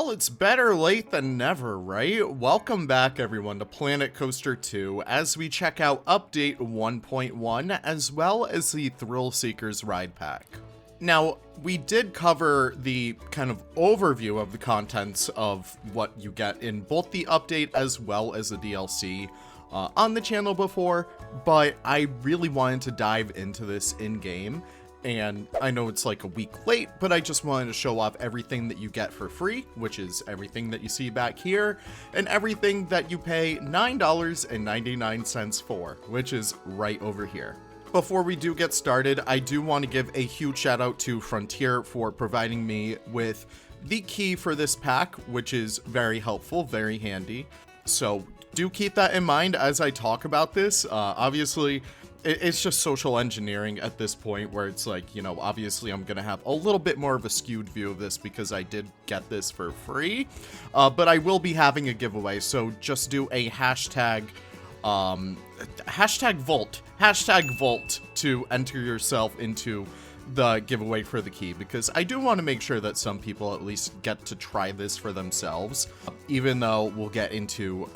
Well, it's better late than never, right? Welcome back, everyone, to Planet Coaster 2 as we check out Update 1.1 as well as the Thrill Seekers Ride Pack. Now, we did cover the kind of overview of the contents of what you get in both the update as well as the DLC on the channel before, but I really wanted to dive into this in-game. And I know it's like a week late, but I just wanted to show off everything that you get for free, which is everything that you see back here, and everything that you pay $9.99 for, which is right over here. Before we do get started, I do want to give a huge shout out to Frontier for providing me with the key for this pack, which is very helpful, very handy. So do keep that in mind as I talk about this. Obviously, it's just social engineering at this point where it's like, you know, obviously I'm going to have a little bit more of a skewed view of this because I did get this for free, but I will be having a giveaway. So just do a hashtag Volt to enter yourself into the giveaway for the key, because I do want to make sure that some people at least get to try this for themselves, even though we'll get into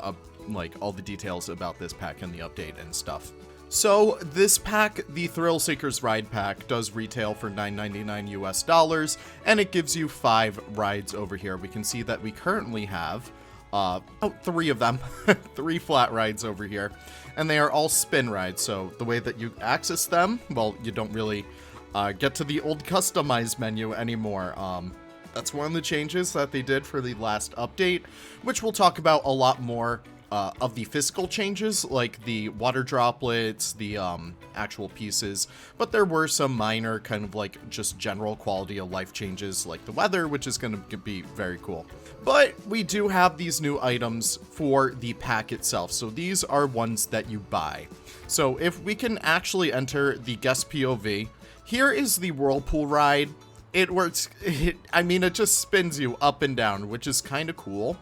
like all the details about this pack and the update and stuff. So this pack, the Thrill Seekers Ride Pack, does retail for $9.99 US, and it gives you 5 rides over here. We can see that we currently have 3 of them, 3 flat rides over here, and they are all spin rides. So the way that you access them, well, you don't really get to the old customize menu anymore. That's one of the changes that they did for the last update, which we'll talk about a lot more. Of the physical changes, like the water droplets, the actual pieces, but there were some minor kind of like just general quality of life changes, like the weather, which is going to be very cool. But we do have these new items for the pack itself, so these are ones that you buy. So if we can actually enter the guest POV, here is the whirlpool ride. It works, I mean, it just spins you up and down, which is kind of cool.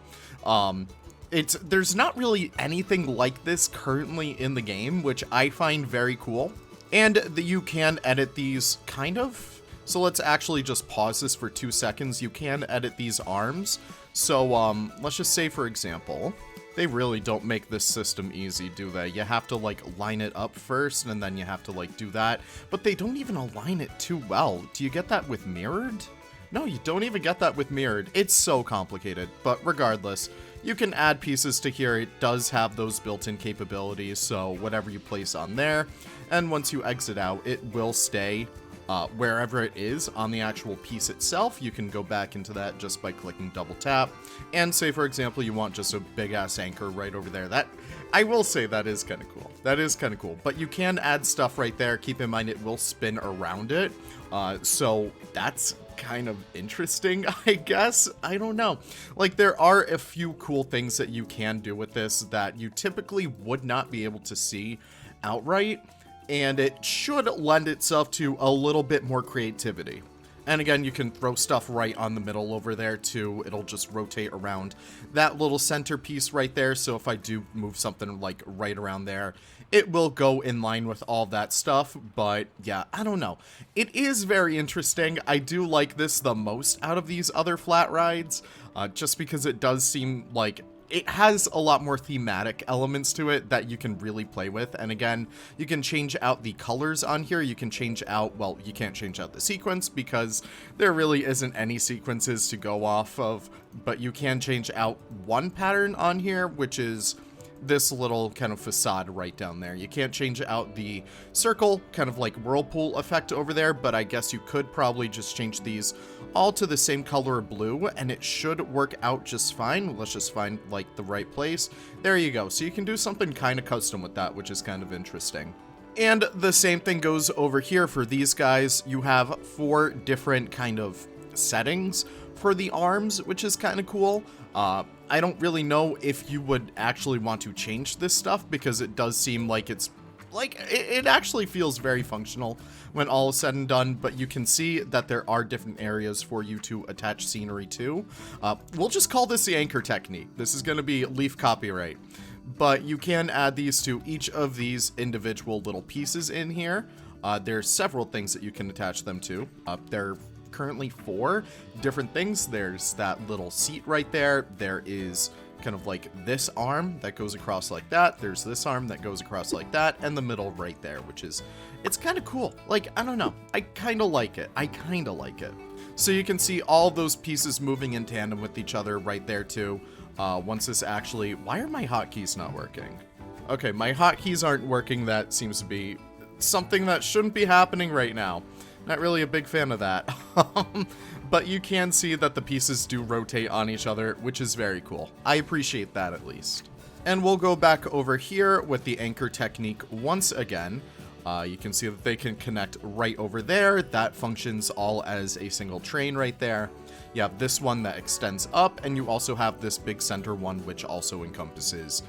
There's not really anything like this currently in the game, which I find very cool. And you can edit these kind of. So let's actually just pause this for 2 seconds. You can edit these arms. So let's just say, for example, they really don't make this system easy, do they? You have to like line it up first, and then you have to like do that. But they don't even align it too well. Do you get that with mirrored? No, you don't even get that with mirrored. It's so complicated, but regardless, you can add pieces to here. It does have those built-in capabilities, so whatever you place on there, and once you exit out, it will stay wherever it is on the actual piece itself. You can go back into that just by clicking double tap, and say, for example, you want just a big-ass anchor right over there. That, I will say, that is kind of cool. That is kind of cool, but you can add stuff right there. Keep in mind, it will spin around it, so that's kind of interesting, I guess. I don't know. Like, there are a few cool things that you can do with this that you typically would not be able to see outright, and it should lend itself to a little bit more creativity. And again, you can throw stuff right on the middle over there too. It'll just rotate around that little centerpiece right there. So if I do move something like right around there, it will go in line with all that stuff. But yeah, I don't know. It is very interesting. I do like this the most out of these other flat rides, just because it does seem like it has a lot more thematic elements to it that you can really play with. And again, you can change out the colors on here. You can change out, well, you can't change out the sequence because there really isn't any sequences to go off of, but you can change out one pattern on here, which is this little kind of facade right down there. You can't change out the circle, kind of like whirlpool effect over there, but I guess you could probably just change these all to the same color of blue, and it should work out just fine. Let's just find like the right place. There you go. So you can do something kind of custom with that, which is kind of interesting. And the same thing goes over here for these guys. You have 4 different kind of settings for the arms, which is kind of cool. I don't really know if you would actually want to change this stuff, because it does seem like it's like it actually feels very functional when all is said and done, but you can see that there are different areas for you to attach scenery to. We'll just call this the anchor technique. This is going to be Leaf copyright, but you can add these to each of these individual little pieces in here. There's several things that you can attach them to. They're currently 4 different things. There's that little seat right there. There is kind of like this arm that goes across like that. There's this arm that goes across like that, and the middle right there, which is, it's kind of cool. Like, I don't know. I kind of like it. So you can see all those pieces moving in tandem with each other right there too. Once this actually, why are my hotkeys not working? Okay, my hotkeys aren't working. That seems to be something that shouldn't be happening right now. Not really a big fan of that. But you can see that the pieces do rotate on each other, which is very cool. I appreciate that at least. And we'll go back over here with the anchor technique once again. You can see that they can connect right over there. That functions all as a single train right there. You have this one that extends up, and you also have this big center one, which also encompasses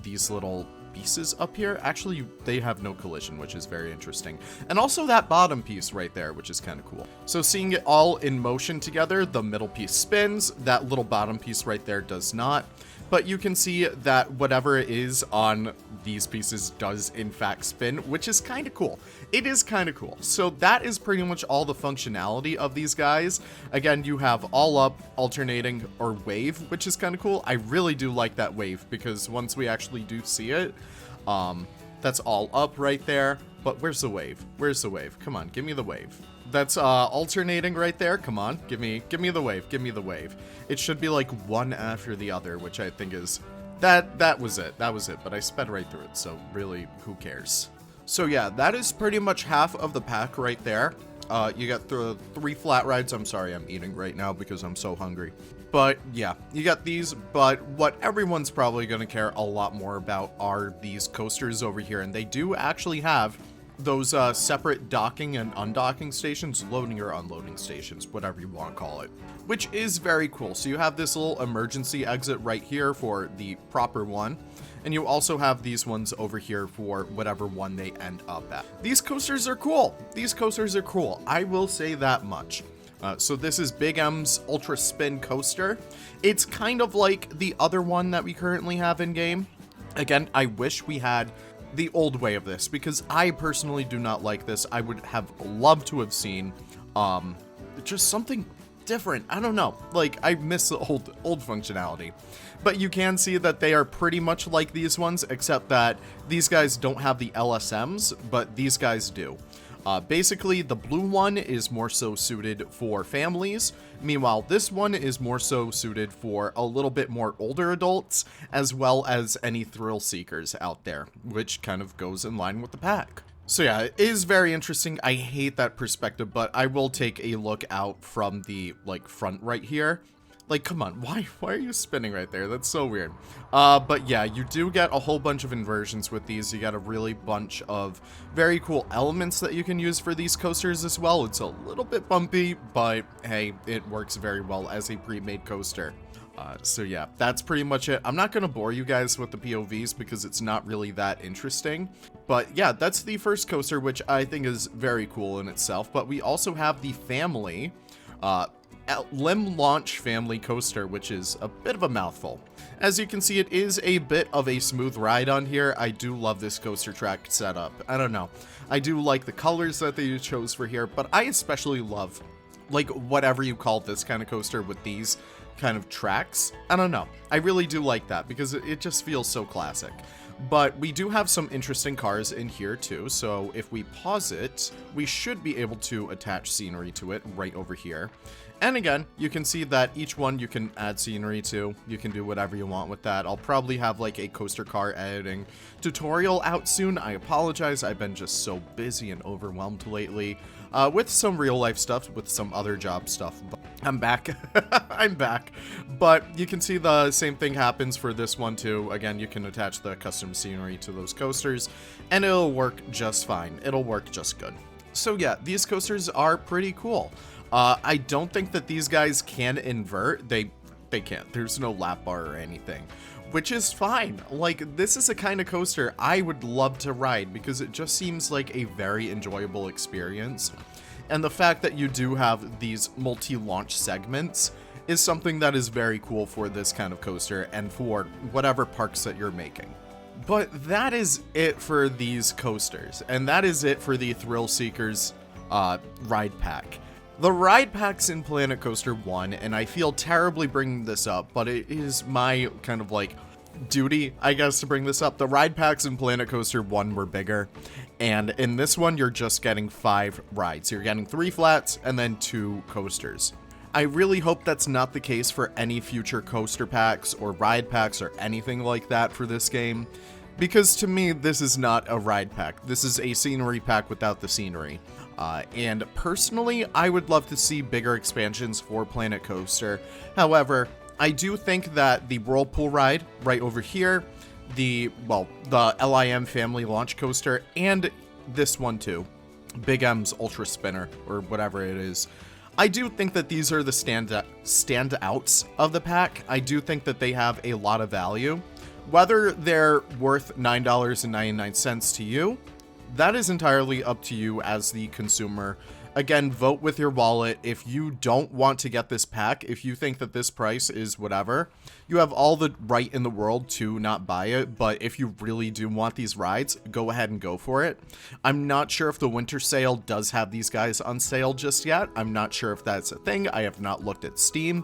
these little pieces up here. Actually, they have no collision, which is very interesting. And also that bottom piece right there, which is kind of cool. So seeing it all in motion together, the middle piece spins, that little bottom piece right there does not. But you can see that whatever is on these pieces does in fact spin, which is kind of cool. It is kind of cool. So that is pretty much all the functionality of these guys. Again, you have all up, alternating, or wave, which is kind of cool. I really do like that wave, because once we actually do see it, that's all up right there. But where's the wave? Where's the wave? Come on, give me the wave. That's alternating right there. Come on, give me the wave. Give me the wave. It should be like one after the other, which I think is that was it. That was it. But I sped right through it, so really, who cares? So yeah, that is pretty much half of the pack right there. You got the 3 flat rides. I'm sorry, I'm eating right now because I'm so hungry. But yeah, you got these, but what everyone's probably going to care a lot more about are these coasters over here, and they do actually have those separate docking and undocking stations, loading or unloading stations, whatever you want to call it, which is very cool. So you have this little emergency exit right here for the proper one, and you also have these ones over here for whatever one they end up at. These coasters are cool. These coasters are cool. I will say that much. So this is Big M's Ultra Spin Coaster. It's kind of like the other one that we currently have in game. Again, I wish we had the old way of this, because I personally do not like this. I would have loved to have seen just something different. I don't know, like, I miss the old functionality. But you can see that they are pretty much like these ones, except that these guys don't have the LSMs, but these guys do. Basically, the blue one is more so suited for families. Meanwhile, this one is more so suited for a little bit more older adults, as well as any thrill seekers out there, which kind of goes in line with the pack. So yeah, it is very interesting. I hate that perspective, but I will take a look out from the, like, front right here. Like, come on, why are you spinning right there? That's so weird. But yeah, you do get a whole bunch of inversions with these. You got a really bunch of very cool elements that you can use for these coasters as well. It's a little bit bumpy, but hey, it works very well as a pre-made coaster. So yeah, that's pretty much it. I'm not going to bore you guys with the POVs because it's not really that interesting. But yeah, that's the first coaster, which I think is very cool in itself. But we also have the family, Limb Launch Family Coaster, which is a bit of a mouthful. As you can see, it is a bit of a smooth ride on here. I do love this coaster track setup. I don't know. I do like the colors that they chose for here, but I especially love, like, whatever you call this kind of coaster with these kind of tracks. I don't know. I really do like that because it just feels so classic. But we do have some interesting cars in here too, so if we pause it, we should be able to attach scenery to it right over here. And again, you can see that each one you can add scenery to. You can do whatever you want with that. I'll probably have like a coaster car editing tutorial out soon. I apologize, I've been just so busy and overwhelmed lately with some real life stuff, with some other job stuff. But I'm back. I'm back. But you can see the same thing happens for this one too. Again, you can attach the custom scenery to those coasters and it'll work just fine. It'll work just good. So yeah, these coasters are pretty cool. I don't think that these guys can invert. They can't. There's no lap bar or anything, which is fine. Like, this is a kind of coaster I would love to ride because it just seems like a very enjoyable experience. And the fact that you do have these multi-launch segments is something that is very cool for this kind of coaster and for whatever parks that you're making. But that is it for these coasters, and that is it for the Thrill Seekers ride pack. The ride packs in Planet Coaster 1, and I feel terribly bringing this up, but it is my kind of like duty, I guess, to bring this up. The ride packs in Planet Coaster 1 were bigger, and in this one, you're just getting 5 rides. You're getting 3 flats and then 2 coasters. I really hope that's not the case for any future coaster packs or ride packs or anything like that for this game, because to me, this is not a ride pack. This is a scenery pack without the scenery. And personally, I would love to see bigger expansions for Planet Coaster. However, I do think that the Whirlpool ride right over here, the LIM family launch coaster, and this one too, Big M's Ultra Spinner, or whatever it is, I do think that these are the standouts of the pack. I do think that they have a lot of value. Whether they're worth $9.99 to you, that is entirely up to you as the consumer. Again, vote with your wallet. If you don't want to get this pack, if you think that this price is whatever, you have all the right in the world to not buy it. But if you really do want these rides, go ahead and go for it. I'm not sure if the winter sale does have these guys on sale just yet. I'm not sure if that's a thing. I have not looked at Steam,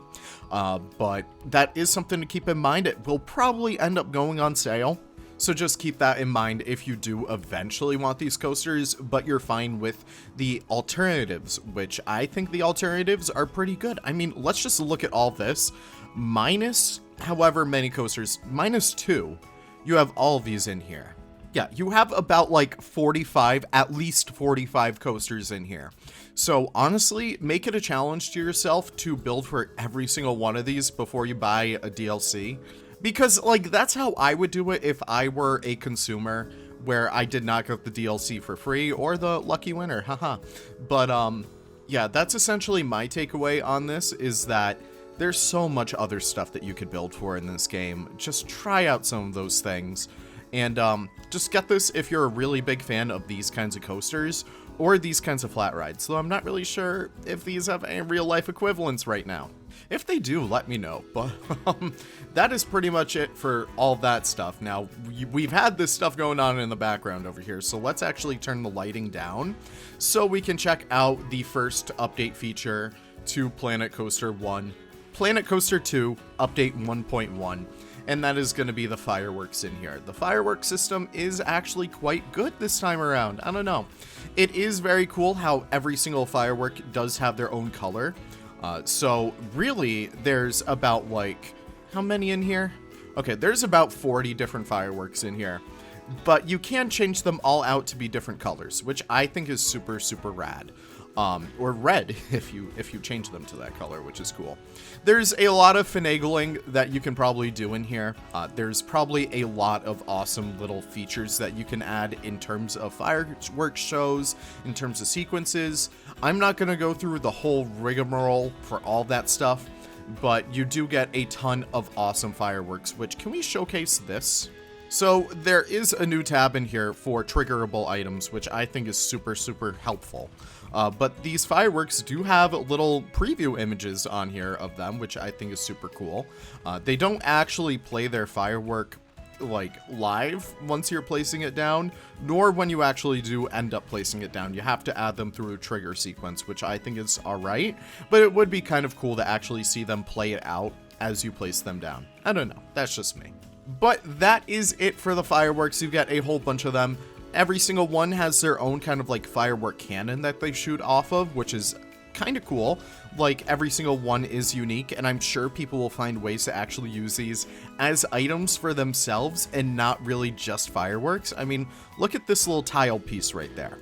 but that is something to keep in mind. It will probably end up going on sale. So just keep that in mind if you do eventually want these coasters, but you're fine with the alternatives, which I think the alternatives are pretty good. I mean, let's just look at all this. Minus however many coasters, -2, you have all of these in here. Yeah, you have about like 45, at least 45 coasters in here. So honestly, make it a challenge to yourself to build for every single one of these before you buy a DLC. Because, like, that's how I would do it if I were a consumer where I did not get the DLC for free or the lucky winner, haha. But, yeah, that's essentially my takeaway on this, is that there's so much other stuff that you could build for in this game. Just try out some of those things. And, just get this if you're a really big fan of these kinds of coasters or these kinds of flat rides. Though I'm not really sure if these have any real-life equivalents right now. If they do, let me know. But that is pretty much it for all that stuff. Now, we've had this stuff going on in the background over here, so let's actually turn the lighting down so we can check out the first update feature to Planet Coaster 1. Planet Coaster 2, Update 1.1. And that is going to be the fireworks in here. The fireworks system is actually quite good this time around. I don't know. It is very cool how every single firework does have their own color. So really, there's about like, how many in here? Okay, there's about 40 different fireworks in here. But you can change them all out to be different colors, which I think is super, super rad. Or red if you change them to that color, which is cool. There's a lot of finagling that you can probably do in here. There's probably a lot of awesome little features that you can add in terms of fireworks shows, in terms of sequences. I'm not going to go through the whole rigmarole for all that stuff, but you do get a ton of awesome fireworks, which, can we showcase this? So there is a new tab in here for triggerable items, which I think is super, super helpful. But these fireworks do have little preview images on here of them, which I think is super cool. They don't actually play their firework like live once you're placing it down, nor when you actually do end up placing it down. You have to add them through a trigger sequence, which I think is alright, but it would be kind of cool to actually see them play it out as you place them down. I don't know, that's just me. But that is it for the fireworks. You get a whole bunch of them. Every single one has their own kind of like firework cannon that they shoot off of, which is kind of cool. Like, every single one is unique, and I'm sure people will find ways to actually use these as items for themselves and not really just fireworks. I mean, look at this little tile piece right there.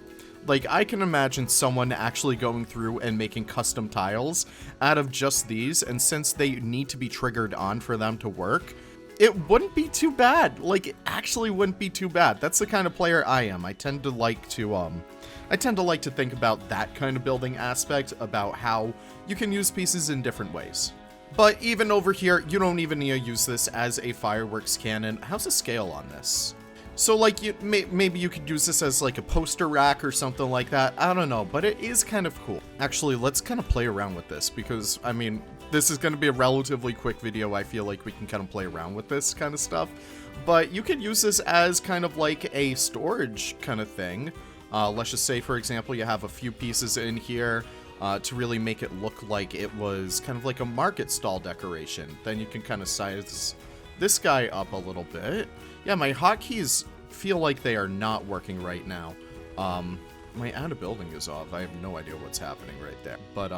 Like, I can imagine someone actually going through and making custom tiles out of just these, and since they need to be triggered on for them to work, it wouldn't be too bad. Like, it actually wouldn't be too bad. That's the kind of player I am. I tend to like to think about that kind of building aspect, about how you can use pieces in different ways. But even over here, you don't even need to use this as a fireworks cannon. How's the scale on this? So, like, maybe you could use this as like a poster rack or something like that. I don't know, but it is kind of cool. Actually, let's kind of play around with this, because, I mean, this is going to be a relatively quick video. I feel like we can kind of play around with this kind of stuff. But you could use this as kind of like a storage kind of thing. Let's just say, for example, you have a few pieces in here. to really make it look like it was kind of like a market stall decoration. Then you can kind of size this guy up a little bit. Yeah, my hotkeys feel like they are not working right now. My add a building is off. I have no idea what's happening right there. But,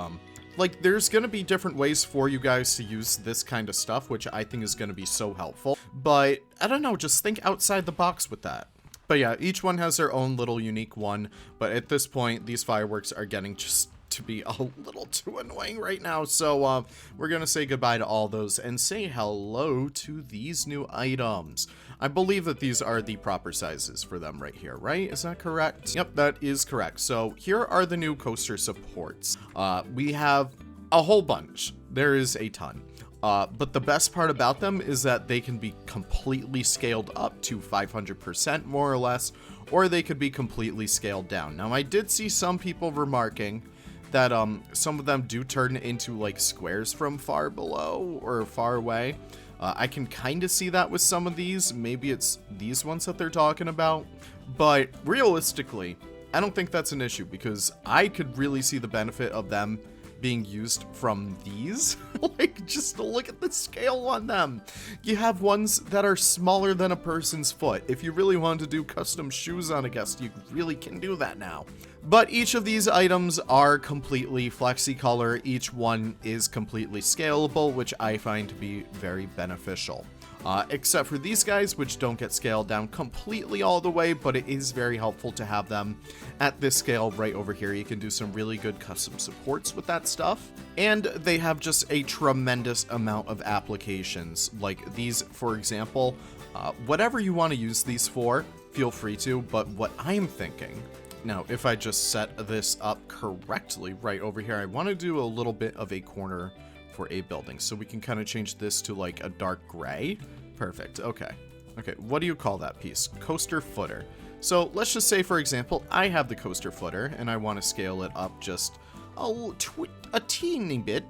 like, there's gonna be different ways for you guys to use this kind of stuff, which I think is gonna be so helpful. But, I don't know, just think outside the box with that. But yeah, each one has their own little unique one. But at this point, these fireworks are getting just to be a little too annoying right now. So, we're gonna say goodbye to all those and say hello to these new items. I believe that these are the proper sizes for them right here, right? Is that correct? Yep, that is correct. So here are the new coaster supports. We have a whole bunch. There is a ton. But the best part about them is that they can be completely scaled up to 500% more or less, or they could be completely scaled down. Now, I did see some people remarking that some of them do turn into like squares from far below or far away. I can kind of see that with some of these. Maybe it's these ones that they're talking about. But realistically, I don't think that's an issue because I could really see the benefit of them being used from these. Like, just look at the scale on them. You have ones that are smaller than a person's foot. If you really want to do custom shoes on a guest, you really can do that now. But each of these items are completely flexi-color. Each one is completely scalable, which I find to be very beneficial. Except for these guys, which don't get scaled down completely all the way, but it is very helpful to have them at this scale right over here. You can do some really good custom supports with that stuff. And they have just a tremendous amount of applications. Like these, for example, whatever you want to use these for, feel free to. But what I'm thinking, now, if I just set this up correctly right over here, I want to do a little bit of a corner for a building. So we can kind of change this to like a dark gray. Perfect. Okay. Okay. What do you call that piece? Coaster footer. So let's just say, for example, I have the coaster footer and I want to scale it up just a teeny bit.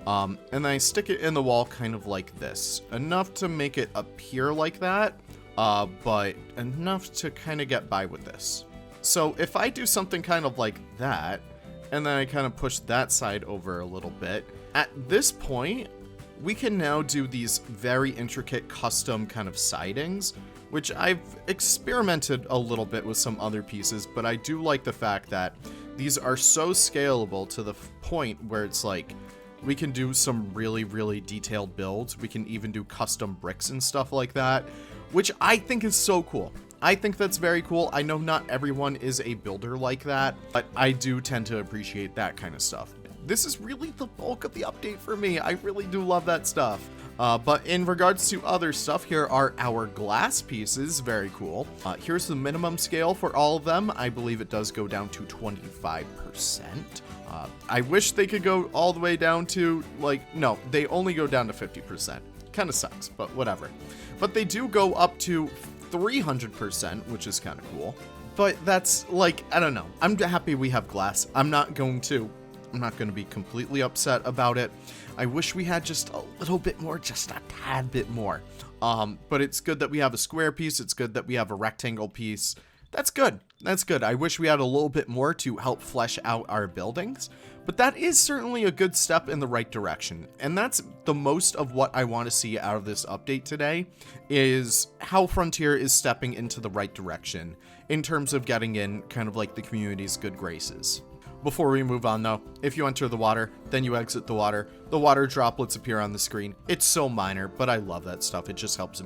And then I stick it in the wall kind of like this. Enough to make it appear like that, but enough to kind of get by with this. So if I do something kind of like that, and then I kind of push that side over a little bit. At this point, we can now do these very intricate custom kind of sidings, which I've experimented a little bit with some other pieces, but I do like the fact that these are so scalable to the point where it's like, we can do some really, really detailed builds. We can even do custom bricks and stuff like that, which I think is so cool. I think that's very cool. I know not everyone is a builder like that, but I do tend to appreciate that kind of stuff. This is really the bulk of the update for me. I really do love that stuff. But in regards to other stuff, here are our glass pieces. Very cool. Here's the minimum scale for all of them. I believe it does go down to 25%. I wish they could go all the way down to, like, no, they only go down to 50%. Kind of sucks, but whatever. But they do go up to 300%, which is kind of cool. But that's, like, I don't know. I'm happy we have glass. I'm not going to be completely upset about it. I wish we had just a little bit more, just a tad bit more. But it's good that we have a square piece. It's good that we have a rectangle piece. That's good. That's good. I wish we had a little bit more to help flesh out our buildings. But that is certainly a good step in the right direction. And that's the most of what I want to see out of this update today, is how Frontier is stepping into the right direction in terms of getting in kind of like the community's good graces. Before we move on though, if you enter the water, then you exit the water droplets appear on the screen. It's so minor, but I love that stuff. It just helps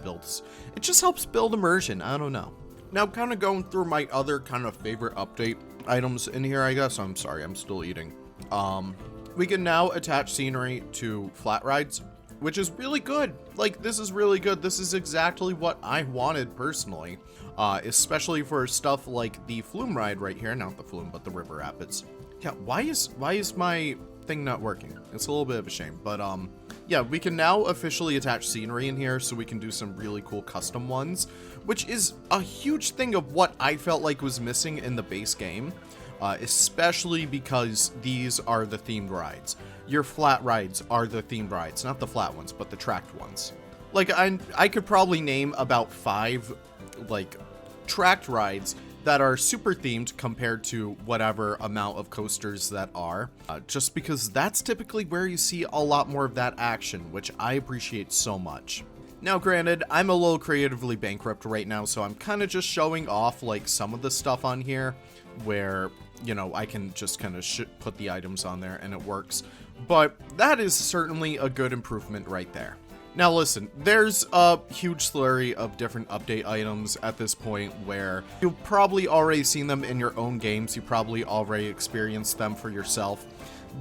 build immersion. I don't know. Now, kind of going through my other kind of favorite update items in here, I guess. I'm sorry, I'm still eating. We can now attach scenery to flat rides, which is really good. Like, this is really good. This is exactly what I wanted personally, especially for stuff like the flume ride right here. Not the flume, but the river rapids. Yeah, why is my thing not working? It's a little bit of a shame, but yeah, we can now officially attach scenery in here, so we can do some really cool custom ones, which is a huge thing of what I felt like was missing in the base game, especially because these are the themed rides. Your flat rides are the themed rides, not the flat ones, but the tracked ones. Like, I could probably name about 5, like, tracked rides that are super themed compared to whatever amount of coasters that are, just because that's typically where you see a lot more of that action, which I appreciate so much. Now, granted, I'm a little creatively bankrupt right now, so I'm kind of just showing off like some of the stuff on here where, you know, I can just kind of put the items on there and it works. But that is certainly a good improvement right there. Now listen, there's a huge slurry of different update items at this point where you've probably already seen them in your own games, you probably already experienced them for yourself.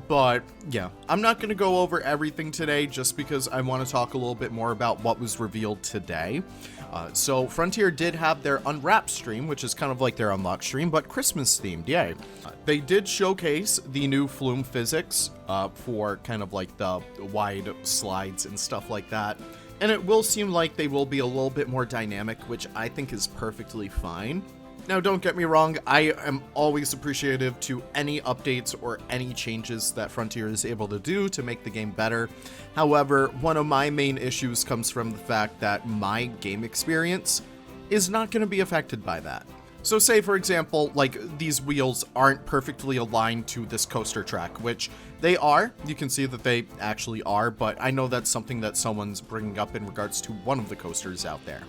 But yeah, I'm not going to go over everything today just because I want to talk a little bit more about what was revealed today. So Frontier did have their Unwrapped stream, which is kind of like their Unlocked stream, but Christmas themed, yay. They did showcase the new flume physics for kind of like the wide slides and stuff like that. And it will seem like they will be a little bit more dynamic, which I think is perfectly fine. Now, don't get me wrong, I am always appreciative to any updates or any changes that Frontier is able to do to make the game better. However, one of my main issues comes from the fact that my game experience is not going to be affected by that. So say, for example, like these wheels aren't perfectly aligned to this coaster track, which they are. You can see that they actually are, but I know that's something that someone's bringing up in regards to one of the coasters out there.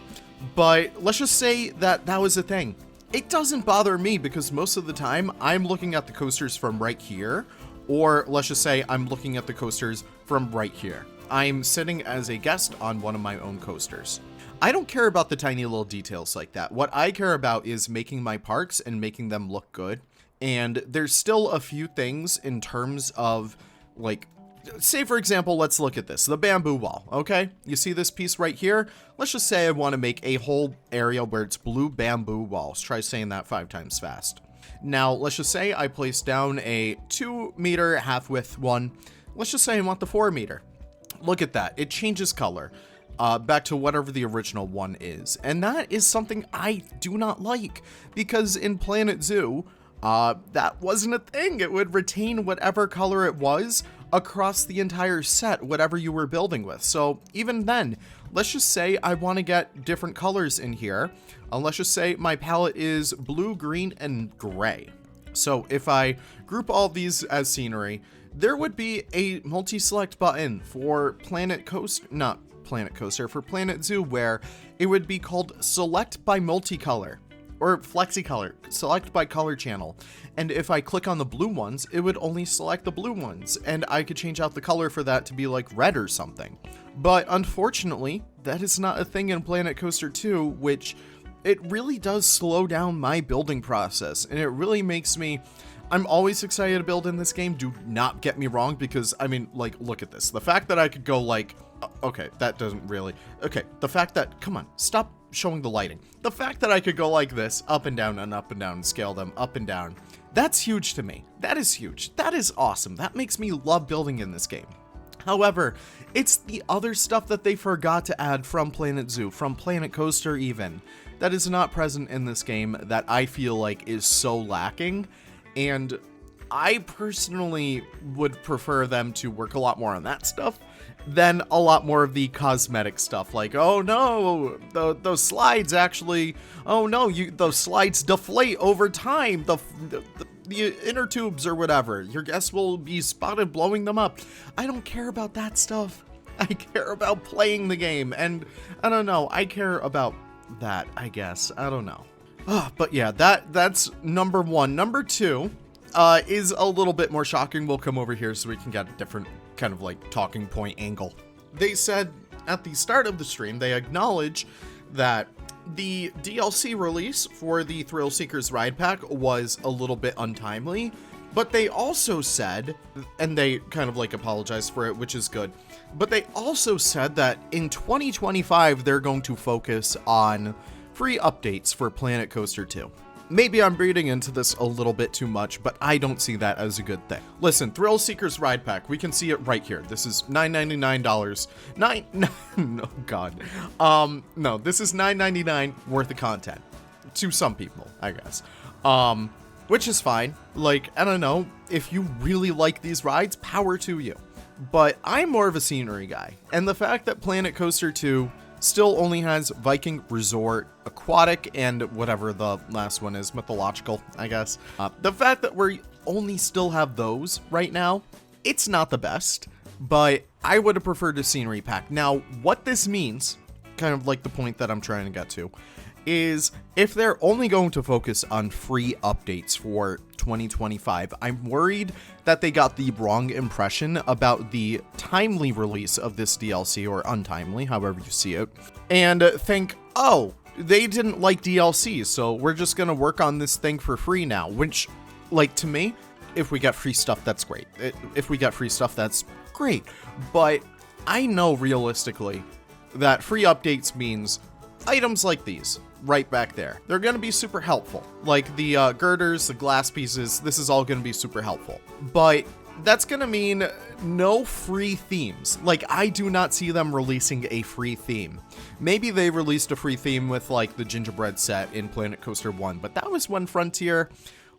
But let's just say that that was a thing. It doesn't bother me because most of the time I'm looking at the coasters from right here, or let's just say I'm looking at the coasters from right here. I'm sitting as a guest on one of my own coasters. I don't care about the tiny little details like that. What I care about is making my parks and making them look good. And there's still a few things in terms of, like, say for example, let's look at this, the bamboo wall, okay? You see this piece right here? Let's just say I want to make a whole area where it's blue bamboo walls. Try saying that 5 times fast. Now, let's just say I place down a 2 meter half width one. Let's just say I want the 4 meter. Look at that, it changes color. Back to whatever the original one is. And that is something I do not like, because in Planet Zoo, that wasn't a thing. It would retain whatever color it was across the entire set, whatever you were building with. So even then, let's just say I want to get different colors in here. Let's just say my palette is blue, green, and gray. So if I group all these as scenery, there would be a multi-select button for Planet Coaster, not Planet Coaster, for Planet Zoo, where it would be called Select by Multicolor, or Flexicolor, select by color channel. And if I click on the blue ones, it would only select the blue ones, and I could change out the color for that to be like red or something. But unfortunately, that is not a thing in Planet Coaster 2, which it really does slow down my building process, and it really makes me... I'm always excited to build in this game, do not get me wrong, because, I mean, like, look at this. The fact that I could go, like, okay, that doesn't really... Okay, the fact that... Come on, stop showing the lighting. The fact that I could go like this, up and down, and scale them up and down, that's huge to me. That is huge. That is awesome. That makes me love building in this game. However, it's the other stuff that they forgot to add from Planet Zoo, from Planet Coaster even, that is not present in this game that I feel like is so lacking. And I personally would prefer them to work a lot more on that stuff than a lot more of the cosmetic stuff. Like, oh no, those slides actually, oh no, those slides deflate over time. The inner tubes or whatever, your guests will be spotted blowing them up. I don't care about that stuff. I care about playing the game, and I don't know, I care about that, I guess. I don't know. But yeah, that's number one. Number two is a little bit more shocking. We'll come over here so we can get a different kind of like talking point angle. They said at the start of the stream, they acknowledge that the DLC release for the Thrill Seekers Ride Pack was a little bit untimely, but they also said, and they kind of like apologized for it, which is good, but they also said that in 2025, they're going to focus on free updates for Planet Coaster 2. Maybe I'm reading into this a little bit too much, but I don't see that as a good thing. Listen, Thrill Seekers Ride Pack, we can see it right here. This is $9.99. No, God. No, this is $9.99 worth of content. To some people, I guess. Which is fine. Like, I don't know, if you really like these rides, power to you. But I'm more of a scenery guy. And the fact that Planet Coaster 2 still only has Viking, Resort, Aquatic, and whatever the last one is, mythological, I guess. The fact that we only still have those right now, it's not the best, but I would have preferred a scenery pack. Now, what this means, kind of like the point that I'm trying to get to, is if they're only going to focus on free updates for 2025, I'm worried that they got the wrong impression about the timely release of this DLC, or untimely, however you see it, and think, oh, they didn't like DLC, so we're just gonna work on this thing for free now, which, like, to me, if we get free stuff, that's great. If we get free stuff, that's great, but I know realistically that free updates means items like these right back there. They're going to be super helpful. Like the girders, the glass pieces, this is all going to be super helpful. But that's going to mean no free themes. Like, I do not see them releasing a free theme. Maybe they released a free theme with like the gingerbread set in Planet Coaster 1, but that was when Frontier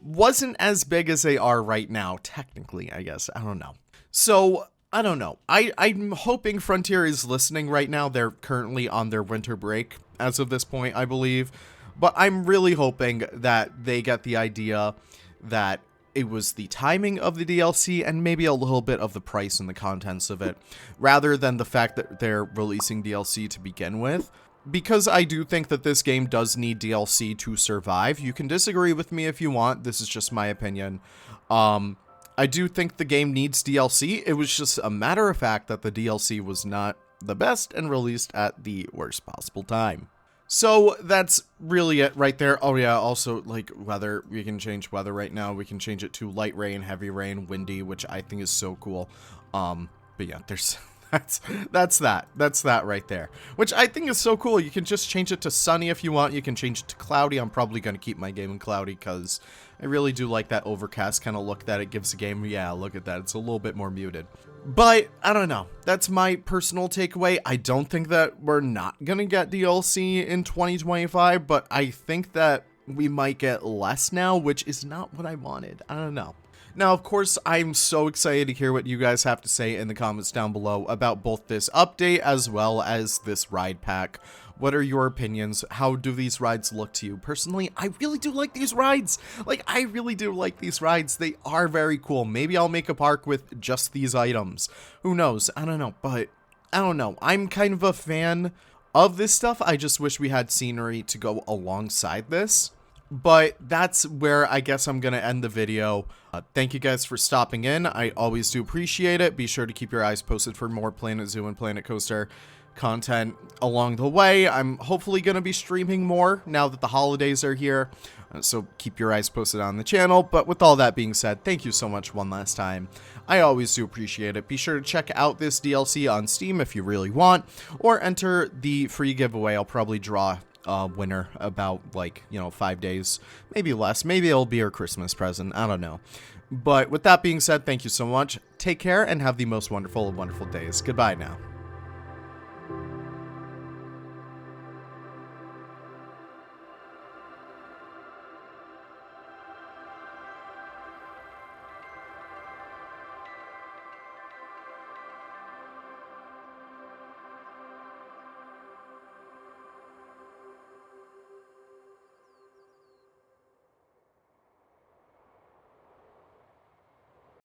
wasn't as big as they are right now, technically, I guess. I don't know. So, I don't know. I'm hoping Frontier is listening right now. They're currently on their winter break as of this point, I believe. But I'm really hoping that they get the idea that it was the timing of the DLC and maybe a little bit of the price and the contents of it, rather than the fact that they're releasing DLC to begin with. Because I do think that this game does need DLC to survive. You can disagree with me if you want. This is just my opinion. I do think the game needs DLC. It was just a matter of fact that the DLC was not the best and released at the worst possible time. So that's really it right there. Oh yeah, also like weather, we can change weather right now. We can change it to light rain, heavy rain, windy, which I think is so cool. But yeah, there's that's that right there, which I think is so cool. You can just change it to sunny if you want. You can change it to cloudy. I'm probably going to keep my game in cloudy because I really do like that overcast kind of look that it gives the game. Yeah, look at that. It's a little bit more muted. But I don't know. That's my personal takeaway. I don't think that we're not going to get DLC in 2025, but I think that we might get less now, which is not what I wanted. I don't know. Now, of course, I'm so excited to hear what you guys have to say in the comments down below about both this update as well as this ride pack. What are your opinions? How do these rides look to you? Personally, I really do like these rides. Like, I really do like these rides. They are very cool. Maybe I'll make a park with just these items. Who knows? I don't know, but I don't know. I'm kind of a fan of this stuff. I just wish we had scenery to go alongside this. But that's where I guess I'm going to end the video. Thank you guys for stopping in. I always do appreciate it. Be sure to keep your eyes posted for more Planet Zoo and Planet Coaster content along the way. I'm hopefully going to be streaming more now that the holidays are here. So keep your eyes posted on the channel. But with all that being said, thank you so much one last time. I always do appreciate it. Be sure to check out this DLC on Steam if you really want, or enter the free giveaway. I'll probably draw winner about, like, 5 days, maybe less. Maybe it'll be your Christmas present. I don't know. But with that being said, thank you so much. Take care and have the most wonderful of wonderful days. Goodbye now.